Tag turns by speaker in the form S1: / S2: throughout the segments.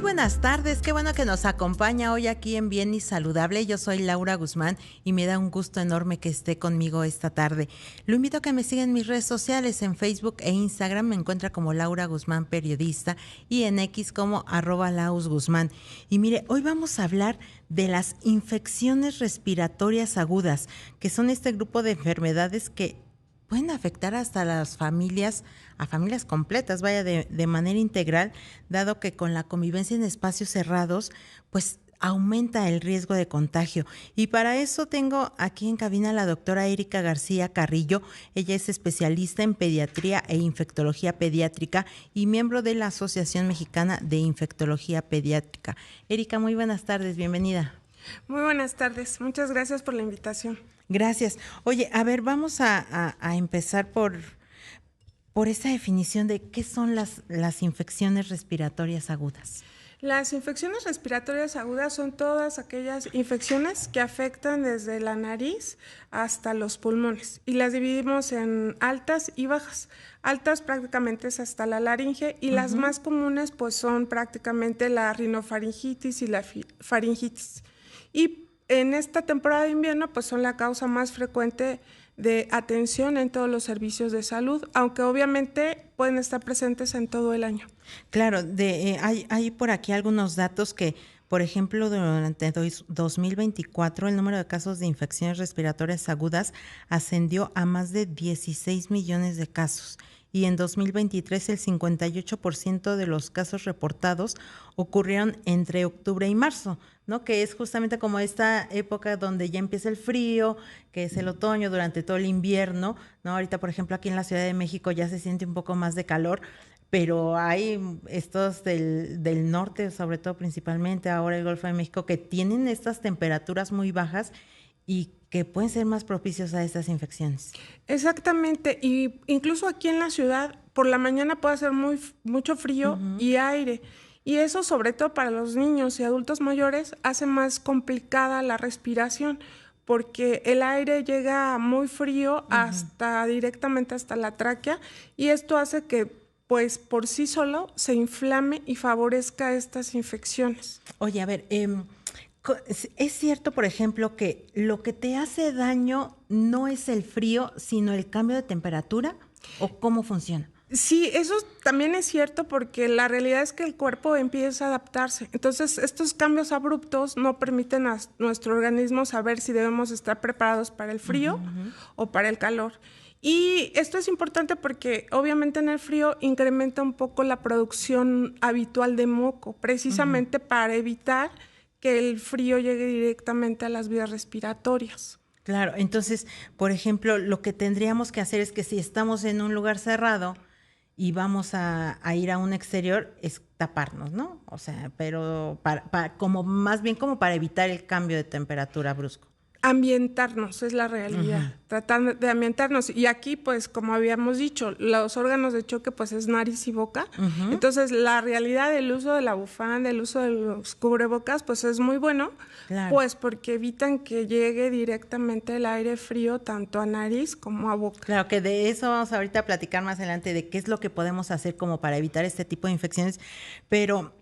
S1: buenas tardes, qué bueno que nos acompaña hoy aquí en Bien y Saludable. Yo soy Laura Guzmán y me da un gusto enorme que esté conmigo esta tarde. Lo invito a que me siga en mis redes sociales, en Facebook e Instagram me encuentra como Laura Guzmán Periodista y en X como @lausguzmán. Y mire, hoy vamos a hablar de las infecciones respiratorias agudas, que son este grupo de enfermedades que pueden afectar hasta las familias, a familias completas, vaya, de manera integral, dado que con la convivencia en espacios cerrados, pues aumenta el riesgo de contagio. Y para eso tengo aquí en cabina a la doctora Erika García Carrillo. Ella es especialista en pediatría e infectología pediátrica y miembro de la Asociación Mexicana de Infectología Pediátrica. Erika, muy buenas tardes, bienvenida.
S2: Muy buenas tardes, muchas gracias por la invitación.
S1: Gracias. Oye, a ver, vamos a empezar por esta definición de qué son las infecciones respiratorias agudas.
S2: Las infecciones respiratorias agudas son todas aquellas infecciones que afectan desde la nariz hasta los pulmones y las dividimos en altas y bajas. Altas prácticamente es hasta la laringe y las más comunes pues son prácticamente la rinofaringitis y la faringitis. Y en esta temporada de invierno pues son la causa más frecuente de atención en todos los servicios de salud, aunque obviamente pueden estar presentes en todo el año.
S1: Claro, hay por aquí algunos datos que, por ejemplo, durante 2024 el número de casos de infecciones respiratorias agudas ascendió a más de 16 millones de casos. Y en 2023 el 58% de los casos reportados ocurrieron entre octubre y marzo, ¿no? Que es justamente como esta época donde ya empieza el frío, que es el otoño, durante todo el invierno, ¿no? Ahorita, por ejemplo, aquí en la Ciudad de México ya se siente un poco más de calor, pero hay estos del norte, sobre todo principalmente ahora el Golfo de México, que tienen estas temperaturas muy bajas y que pueden ser más propicios a estas infecciones.
S2: Exactamente, y incluso aquí en la ciudad por la mañana puede hacer mucho frío y aire, y eso sobre todo para los niños y adultos mayores hace más complicada la respiración, porque el aire llega muy frío directamente hasta la tráquea, y esto hace que pues por sí solo se inflame y favorezca estas infecciones.
S1: Oye, a ver, ¿es cierto, por ejemplo, que lo que te hace daño no es el frío, sino el cambio de temperatura? ¿O cómo funciona?
S2: Sí, eso también es cierto porque la realidad es que el cuerpo empieza a adaptarse. Entonces, estos cambios abruptos no permiten a nuestro organismo saber si debemos estar preparados para el frío o para el calor. Y esto es importante porque obviamente en el frío incrementa un poco la producción habitual de moco, precisamente para evitar que el frío llegue directamente a las vías respiratorias.
S1: Claro, entonces, por ejemplo, lo que tendríamos que hacer es que si estamos en un lugar cerrado y vamos a ir a un exterior, es taparnos, ¿no? O sea, pero como más bien como para evitar el cambio de temperatura brusco.
S2: Ambientarnos, es la realidad, tratar de ambientarnos. Y aquí, pues, como habíamos dicho, los órganos de choque, pues, es nariz y boca. Entonces, la realidad del uso de la bufanda, del uso de los cubrebocas, pues, es muy bueno, pues, porque evitan que llegue directamente el aire frío tanto a nariz como a boca.
S1: Claro, que de eso vamos ahorita a platicar más adelante, de qué es lo que podemos hacer como para evitar este tipo de infecciones. Pero,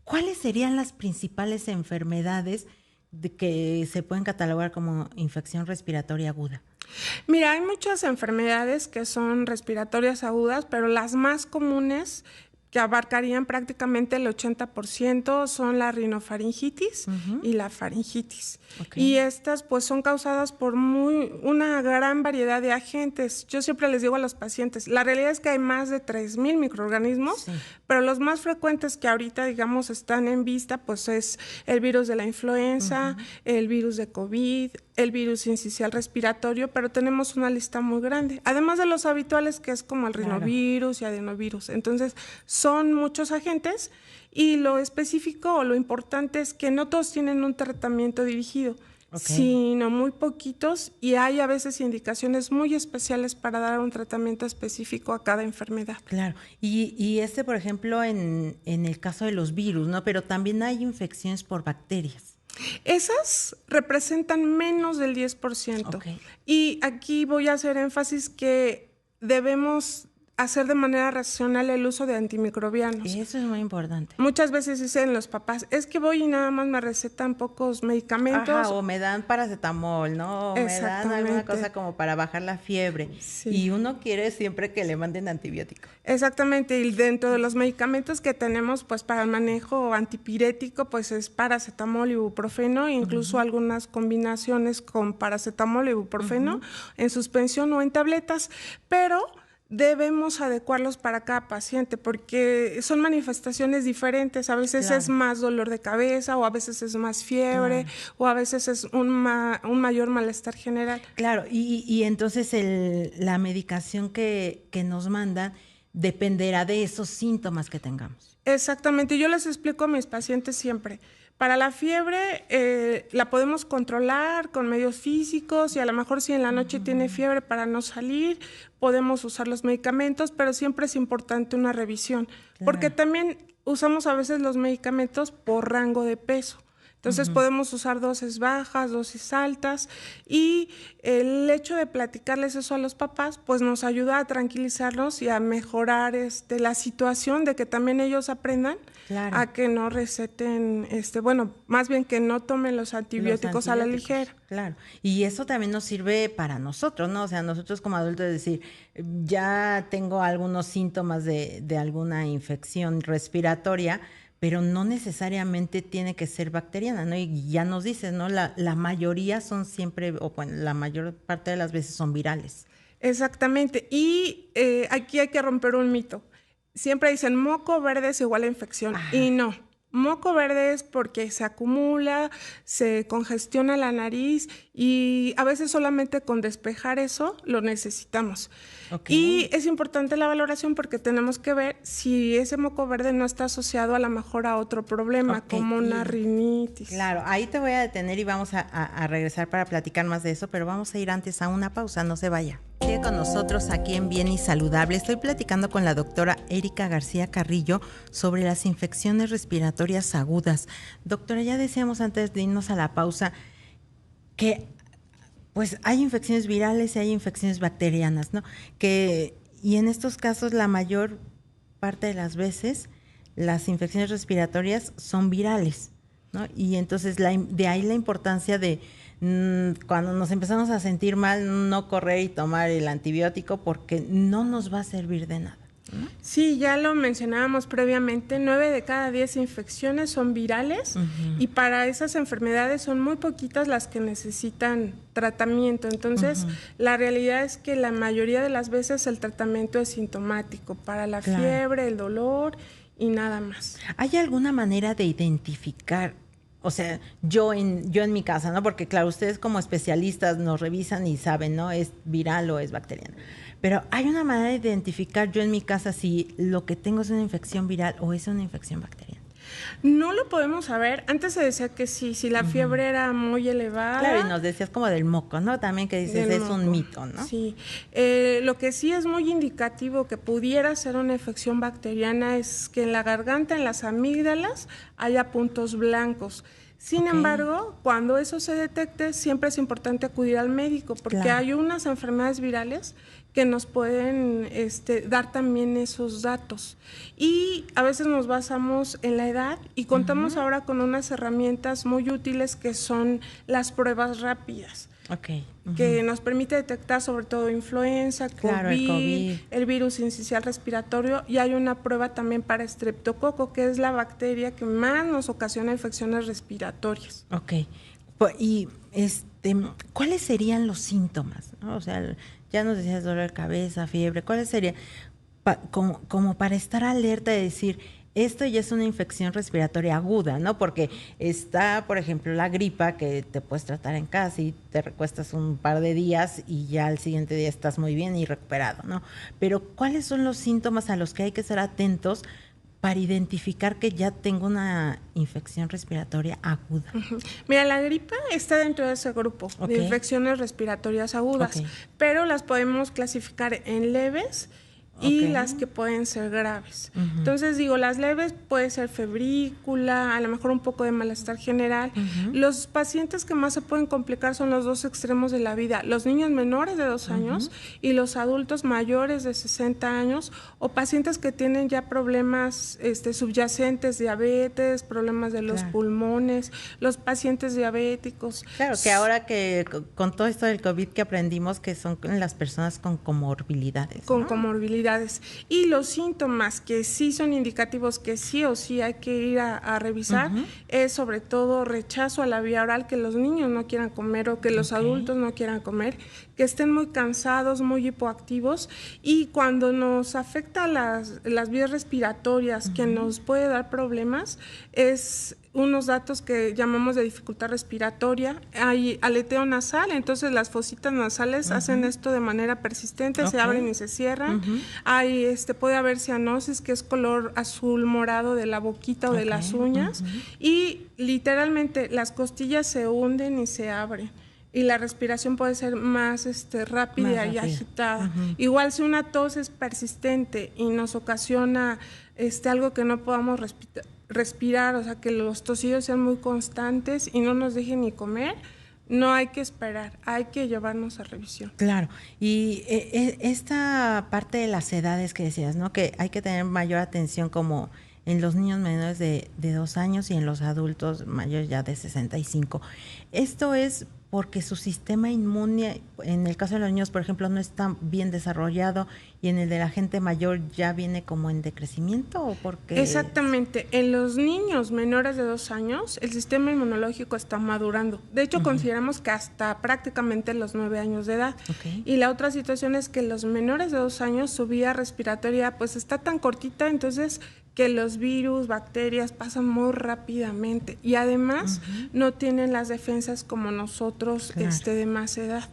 S1: ¿cuáles serían las principales enfermedades de que se pueden catalogar como infección respiratoria aguda?
S2: Mira, hay muchas enfermedades que son respiratorias agudas, pero las más comunes que abarcarían prácticamente el 80% son la rinofaringitis y la faringitis. Y estas pues son causadas por una gran variedad de agentes. Yo siempre les digo a los pacientes, la realidad es que hay más de 3,000 microorganismos, pero los más frecuentes que ahorita, digamos, están en vista, pues es el virus de la influenza, el virus de COVID, el virus sincicial respiratorio, pero tenemos una lista muy grande. Además de los habituales, que es como el rinovirus y adenovirus. Entonces, son muchos agentes y lo específico o lo importante es que no todos tienen un tratamiento dirigido, sino muy poquitos, y hay a veces indicaciones muy especiales para dar un tratamiento específico a cada enfermedad.
S1: Claro, y por ejemplo, en el caso de los virus, ¿no? Pero también hay infecciones por bacterias.
S2: Esas representan menos del 10%. Y aquí voy a hacer énfasis que debemos hacer de manera racional el uso de antimicrobianos.
S1: Y eso es muy importante.
S2: Muchas veces dicen los papás, es que voy y nada más me recetan pocos medicamentos.
S1: Ajá, o me dan paracetamol, ¿no? O me dan alguna cosa como para bajar la fiebre. Sí. Y uno quiere siempre que le manden antibiótico.
S2: Exactamente, y dentro de los medicamentos que tenemos pues para el manejo antipirético pues es paracetamol y ibuprofeno, incluso algunas combinaciones con paracetamol y ibuprofeno en suspensión o en tabletas, pero debemos adecuarlos para cada paciente porque son manifestaciones diferentes. A veces es más dolor de cabeza o a veces es más fiebre o a veces es un mayor malestar general.
S1: Claro, y entonces la medicación que nos mandan dependerá de esos síntomas que tengamos.
S2: Exactamente, yo les explico a mis pacientes siempre. Para la fiebre la podemos controlar con medios físicos y a lo mejor si en la noche tiene fiebre para no salir, podemos usar los medicamentos, pero siempre es importante una revisión, porque también usamos a veces los medicamentos por rango de peso. Entonces podemos usar dosis bajas, dosis altas y el hecho de platicarles eso a los papás pues nos ayuda a tranquilizarlos y a mejorar la situación de que también ellos aprendan a que no receten, más bien que no tomen los antibióticos a la ligera.
S1: Claro, y eso también nos sirve para nosotros, ¿no? O sea, nosotros como adultos decir, ya tengo algunos síntomas de alguna infección respiratoria, pero no necesariamente tiene que ser bacteriana, ¿no? Y ya nos dices, ¿no? La mayoría son siempre, o bueno, la mayor parte de las veces son virales.
S2: Exactamente, y aquí hay que romper un mito. Siempre dicen moco verde es igual a infección, y no. Moco verde es porque se acumula, se congestiona la nariz y a veces solamente con despejar eso lo necesitamos. Y es importante la valoración porque tenemos que ver si ese moco verde no está asociado a lo mejor a otro problema, como una rinitis.
S1: Claro, ahí te voy a detener y vamos a regresar para platicar más de eso, pero vamos a ir antes a una pausa, no se vaya. Sigue con nosotros aquí en Bien y Saludable. Estoy platicando con la doctora Erika García Carrillo sobre las infecciones respiratorias agudas. Doctora, ya decíamos antes de irnos a la pausa que pues hay infecciones virales y hay infecciones bacterianas, ¿no? Y en estos casos la mayor parte de las veces las infecciones respiratorias son virales, ¿no? Y entonces de ahí la importancia de cuando nos empezamos a sentir mal, no correr y tomar el antibiótico porque no nos va a servir de nada, ¿no?
S2: Sí, ya lo mencionábamos previamente, 9 de cada 10 infecciones son virales y para esas enfermedades son muy poquitas las que necesitan tratamiento. Entonces, la realidad es que la mayoría de las veces el tratamiento es sintomático para la fiebre, el dolor y nada más.
S1: ¿Hay alguna manera de identificar? O sea, yo en mi casa, ¿no? Porque claro, ustedes como especialistas nos revisan y saben, ¿no? Es viral o es bacteriana. Pero ¿hay una manera de identificar yo en mi casa si lo que tengo es una infección viral o es una infección bacteriana?
S2: No lo podemos saber. Antes se decía que sí, si la fiebre era muy elevada.
S1: Claro, y nos decías como del moco, ¿no? También que dices es un mito, ¿no?
S2: Sí. Lo que sí es muy indicativo que pudiera ser una infección bacteriana es que en la garganta, en las amígdalas, haya puntos blancos. Sin embargo, cuando eso se detecte, siempre es importante acudir al médico porque hay unas enfermedades virales que nos pueden dar también esos datos. Y a veces nos basamos en la edad y contamos ahora con unas herramientas muy útiles que son las pruebas rápidas. Que nos permite detectar sobre todo influenza, COVID, el virus sincicial respiratorio, y hay una prueba también para estreptococo, que es la bacteria que más nos ocasiona infecciones respiratorias.
S1: Y ¿cuáles serían los síntomas, ¿no? O sea, ya nos decías dolor de cabeza, fiebre, ¿cuáles serían? Como para estar alerta de decir, esto ya es una infección respiratoria aguda, ¿no? Porque está, por ejemplo, la gripa que te puedes tratar en casa y te recuestas un par de días y ya al siguiente día estás muy bien y recuperado, ¿no? Pero ¿cuáles son los síntomas a los que hay que estar atentos para identificar que ya tengo una infección respiratoria aguda?
S2: Mira, la gripa está dentro de ese grupo de infecciones respiratorias agudas, pero las podemos clasificar en leves y las que pueden ser graves. Entonces, digo, las leves puede ser febrícula, a lo mejor un poco de malestar general. Los pacientes que más se pueden complicar son los dos extremos de la vida, los niños menores de 2 años y los adultos mayores de 60 años o pacientes que tienen ya problemas subyacentes, diabetes, problemas de los pulmones, los pacientes diabéticos.
S1: Claro, que ahora que con todo esto del COVID que aprendimos que son las personas con comorbilidades.
S2: Con comorbilidades. Y los síntomas que sí son indicativos que sí o sí hay que ir a revisar es sobre todo rechazo a la vía oral, que los niños no quieran comer o que los adultos no quieran comer, que estén muy cansados, muy hipoactivos, y cuando nos afecta las vías respiratorias, que nos puede dar problemas, es unos datos que llamamos de dificultad respiratoria. Hay aleteo nasal, entonces las fositas nasales hacen esto de manera persistente, se abren y se cierran. Hay, puede haber cianosis, que es color azul morado de la boquita o de las uñas, y literalmente las costillas se hunden y se abren. Y la respiración puede ser más rápida y agitada. Igual si una tos es persistente y nos ocasiona algo que no podamos respirar, o sea, que los tosidos sean muy constantes y no nos dejen ni comer, no hay que esperar, hay que llevarnos a revisión.
S1: Claro, y esta parte de las edades que decías, ¿no? Que hay que tener mayor atención como en los niños menores de 2 años y en los adultos mayores ya de 65. Esto es porque su sistema inmune, en el caso de los niños, por ejemplo, no está bien desarrollado, y en el de la gente mayor ya viene como en decrecimiento, ¿o por qué?
S2: Exactamente. En los niños menores de 2 años, el sistema inmunológico está madurando. De hecho, consideramos que hasta prácticamente los 9 años de edad. Y la otra situación es que los menores de 2 años, su vía respiratoria pues está tan cortita, entonces que los virus, bacterias pasan muy rápidamente y además no tienen las defensas como nosotros de más edad.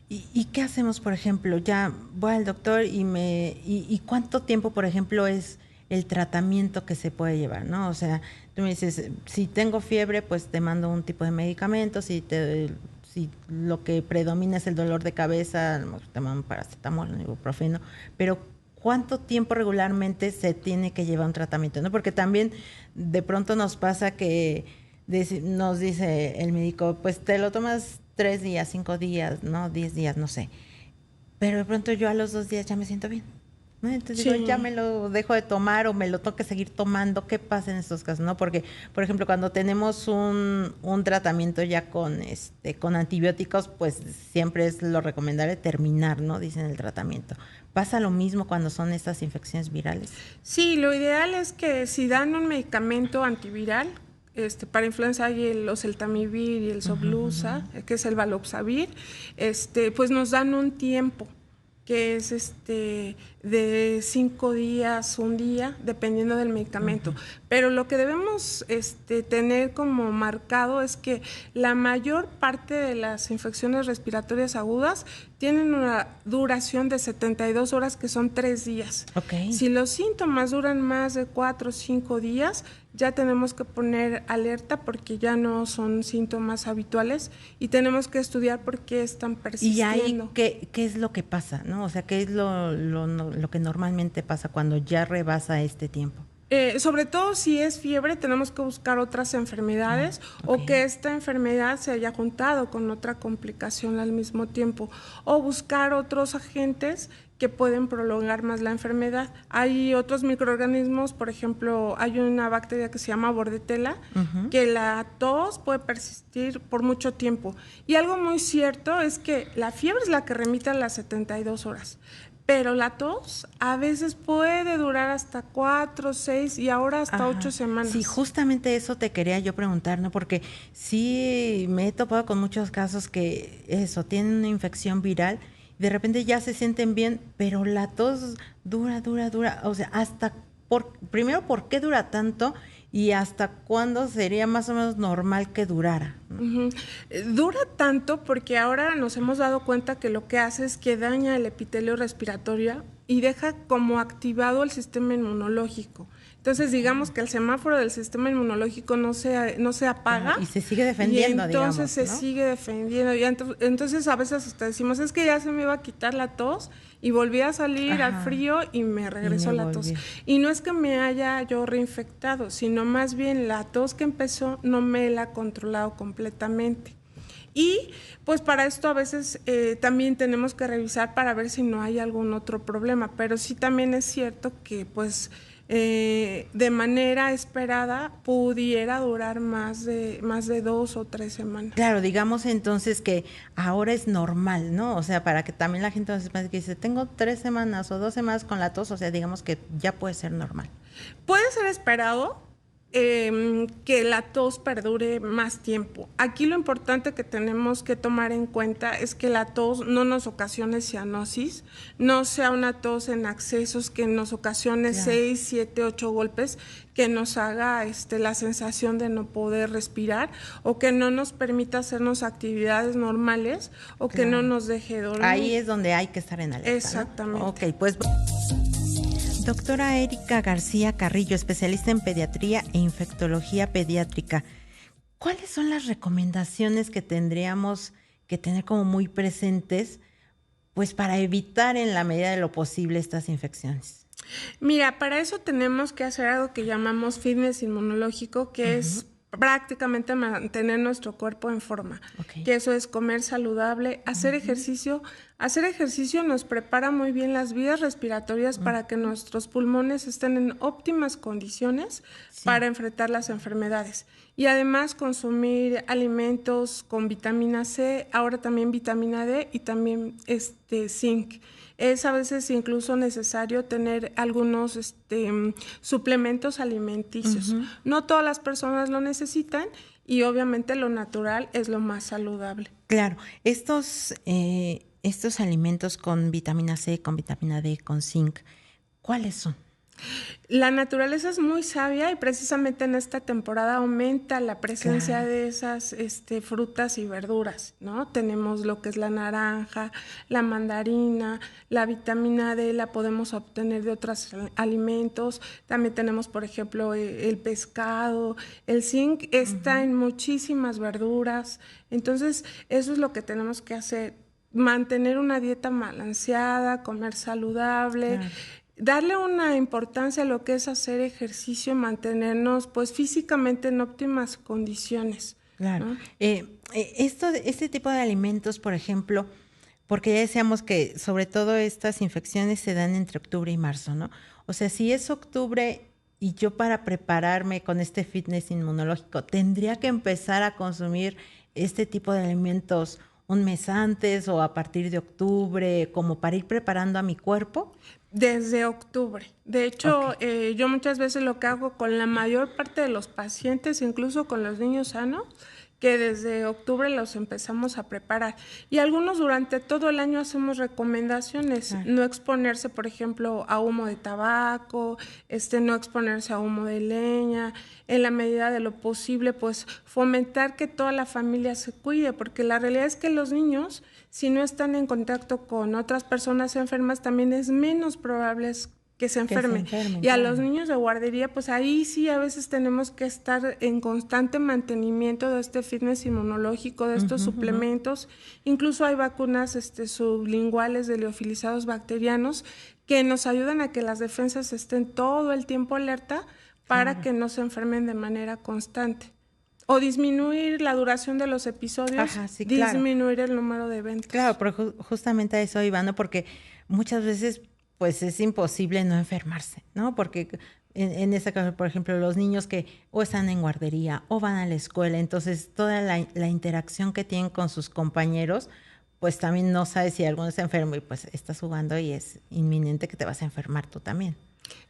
S1: ¿Y qué hacemos, por ejemplo? Ya voy al doctor y ¿cuánto tiempo, por ejemplo, es el tratamiento que se puede llevar, ¿no? O sea, tú me dices, si tengo fiebre, pues te mando un tipo de medicamento, si lo que predomina es el dolor de cabeza, te mando un paracetamol, un ibuprofeno, pero ¿cuánto tiempo regularmente se tiene que llevar un tratamiento, ¿no? Porque también de pronto nos pasa que nos dice el médico, pues te lo tomas 3 días, 5 días, ¿no? 10 días, no sé. Pero de pronto yo a los 2 días ya me siento bien, ¿no? Entonces digo, ya me lo dejo de tomar o me lo tengo que seguir tomando. ¿Qué pasa en estos casos, no? Porque, por ejemplo, cuando tenemos un tratamiento ya con antibióticos, pues siempre es lo recomendable terminar, ¿no? Dicen el tratamiento. ¿Pasa lo mismo cuando son estas infecciones virales?
S2: Sí, lo ideal es que si dan un medicamento antiviral, para influenza hay el oseltamivir y el Xofluza, que es el Baloxavir, pues nos dan un tiempo que es de 5 días, 1 día, dependiendo del medicamento. Pero lo que debemos tener como marcado es que la mayor parte de las infecciones respiratorias agudas tienen una duración de 72 horas, que son 3 días. Si los síntomas duran más de 4 o 5 días, ya tenemos que poner alerta porque ya no son síntomas habituales y tenemos que estudiar por qué están persistiendo.
S1: ¿Y ahí qué es lo que pasa, no? O sea, ¿qué es lo que normalmente pasa cuando ya rebasa este tiempo?
S2: Sobre todo si es fiebre, tenemos que buscar otras enfermedades o que esta enfermedad se haya juntado con otra complicación al mismo tiempo, o buscar otros agentes que pueden prolongar más la enfermedad. Hay otros microorganismos, por ejemplo, hay una bacteria que se llama Bordetella, que la tos puede persistir por mucho tiempo. Y algo muy cierto es que la fiebre es la que remite a las 72 horas. Pero la tos a veces puede durar hasta 4, 6 y ahora hasta 8 semanas.
S1: Sí, justamente eso te quería yo preguntar, ¿no? Porque sí me he topado con muchos casos que tienen una infección viral, de repente ya se sienten bien, pero la tos dura. O sea, primero, ¿por qué dura tanto? ¿Y hasta cuándo sería más o menos normal que durara?
S2: Dura tanto porque ahora nos hemos dado cuenta que lo que hace es que daña el epitelio respiratorio y deja como activado el sistema inmunológico. Entonces, digamos que el semáforo del sistema inmunológico no se apaga.
S1: Y se sigue defendiendo,
S2: y entonces
S1: digamos, ¿no?
S2: se sigue defendiendo. Y entonces a veces hasta decimos, es que ya se me iba a quitar la tos y volví a salir al frío y me regresó la tos. Y no es que me haya yo reinfectado, sino más bien la tos que empezó no me la ha controlado completamente. Y pues para esto a veces también tenemos que revisar para ver si no hay algún otro problema, pero sí también es cierto que pues de manera esperada pudiera durar más de 2 o 3 semanas.
S1: Claro, digamos entonces que ahora es normal, ¿no? O sea, para que también la gente no se piense que dice, tengo 3 semanas o 2 semanas con la tos, o sea, digamos que ya puede ser normal.
S2: Puede ser esperado que la tos perdure más tiempo. Aquí lo importante que tenemos que tomar en cuenta es que la tos no nos ocasione cianosis, no sea una tos en accesos que nos ocasione 6, 7, 8 golpes, que nos haga la sensación de no poder respirar o que no nos permita hacernos actividades normales o que no nos deje dormir.
S1: Ahí es donde hay que estar en alerta,
S2: exactamente,
S1: ¿no? Ok, pues... Doctora Erika García Carrillo, especialista en pediatría e infectología pediátrica. ¿Cuáles son las recomendaciones que tendríamos que tener como muy presentes, pues para evitar en la medida de lo posible estas infecciones?
S2: Mira, para eso tenemos que hacer algo que llamamos fitness inmunológico, que es prácticamente mantener nuestro cuerpo en forma, que eso es comer saludable, hacer ejercicio. Hacer ejercicio nos prepara muy bien las vías respiratorias para que nuestros pulmones estén en óptimas condiciones para enfrentar las enfermedades. Y además consumir alimentos con vitamina C, ahora también vitamina D y también zinc. Es a veces incluso necesario tener algunos suplementos alimenticios. No todas las personas lo necesitan y obviamente lo natural es lo más saludable.
S1: Claro, estos alimentos con vitamina C, con vitamina D, con zinc, ¿cuáles son?
S2: La naturaleza es muy sabia y precisamente en esta temporada aumenta la presencia de esas frutas y verduras, ¿no? Tenemos lo que es la naranja, la mandarina, la vitamina D la podemos obtener de otros alimentos. También tenemos, por ejemplo, el pescado. El zinc está en muchísimas verduras. Entonces, eso es lo que tenemos que hacer. Mantener una dieta balanceada, comer saludable. Darle una importancia a lo que es hacer ejercicio, mantenernos pues físicamente en óptimas condiciones.
S1: Claro.
S2: ¿No?
S1: Este tipo de alimentos, por ejemplo, porque ya decíamos que sobre todo estas infecciones se dan entre octubre y marzo, ¿no? O sea, si es octubre y yo para prepararme con este fitness inmunológico, ¿tendría que empezar a consumir este tipo de alimentos un mes antes o a partir de octubre, como para ir preparando a mi cuerpo?
S2: Desde octubre. De hecho, yo muchas veces lo que hago con la mayor parte de los pacientes, incluso con los niños sanos, que desde octubre los empezamos a preparar. Y algunos durante todo el año hacemos recomendaciones, no exponerse, por ejemplo, a humo de tabaco, no exponerse a humo de leña, en la medida de lo posible, pues fomentar que toda la familia se cuide, porque la realidad es que los niños, si no están en contacto con otras personas enfermas, también es menos probable que se enfermen. Y a los niños de guardería, pues ahí sí a veces tenemos que estar en constante mantenimiento de este fitness inmunológico, de estos suplementos. Incluso hay vacunas sublinguales de liofilizados bacterianos que nos ayudan a que las defensas estén todo el tiempo alerta para que no se enfermen de manera constante. O disminuir la duración de los episodios, disminuir el número de eventos.
S1: Claro, pero justamente a eso iba, ¿no? Porque muchas veces pues es imposible no enfermarse, ¿no? Porque en este caso, por ejemplo, los niños que o están en guardería o van a la escuela, entonces toda la interacción que tienen con sus compañeros, pues también no sabes si alguno está enfermo y pues estás jugando y es inminente que te vas a enfermar tú también.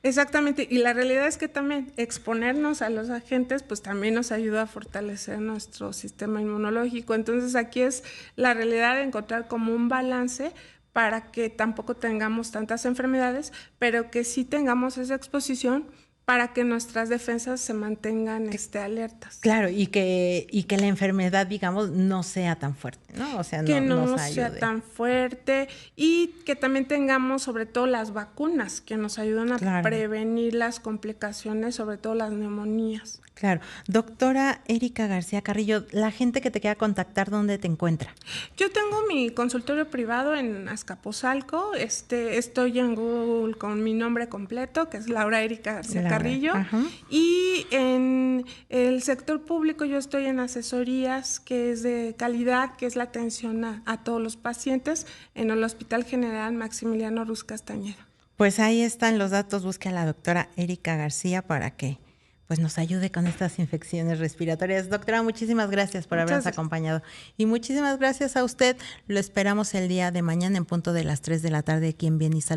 S2: Exactamente, y la realidad es que también exponernos a los agentes pues también nos ayuda a fortalecer nuestro sistema inmunológico. Entonces aquí es la realidad de encontrar como un balance para que tampoco tengamos tantas enfermedades, pero que sí tengamos esa exposición para que nuestras defensas se mantengan alertas.
S1: Claro, y que la enfermedad, digamos, no sea tan fuerte, ¿no? O sea,
S2: que no
S1: nos
S2: sea tan fuerte, y que también tengamos sobre todo las vacunas que nos ayudan a prevenir las complicaciones, sobre todo las neumonías.
S1: Claro. Doctora Erika García Carrillo, la gente que te quiera contactar, ¿dónde te encuentra?
S2: Yo tengo mi consultorio privado en Azcapotzalco. Estoy en Google con mi nombre completo, que es Laura Erika García Carrillo. Ajá. Y en el sector público yo estoy en asesorías, que es de calidad, que es la atención a todos los pacientes en el Hospital General Maximiliano Ruz Castañeda.
S1: Pues ahí están los datos. Busque a la doctora Erika García para que pues nos ayude con estas infecciones respiratorias. Doctora, muchísimas gracias por habernos acompañado. Y muchísimas gracias a usted. Lo esperamos el día de mañana en punto de las 3 de la tarde aquí en Bien y Salud.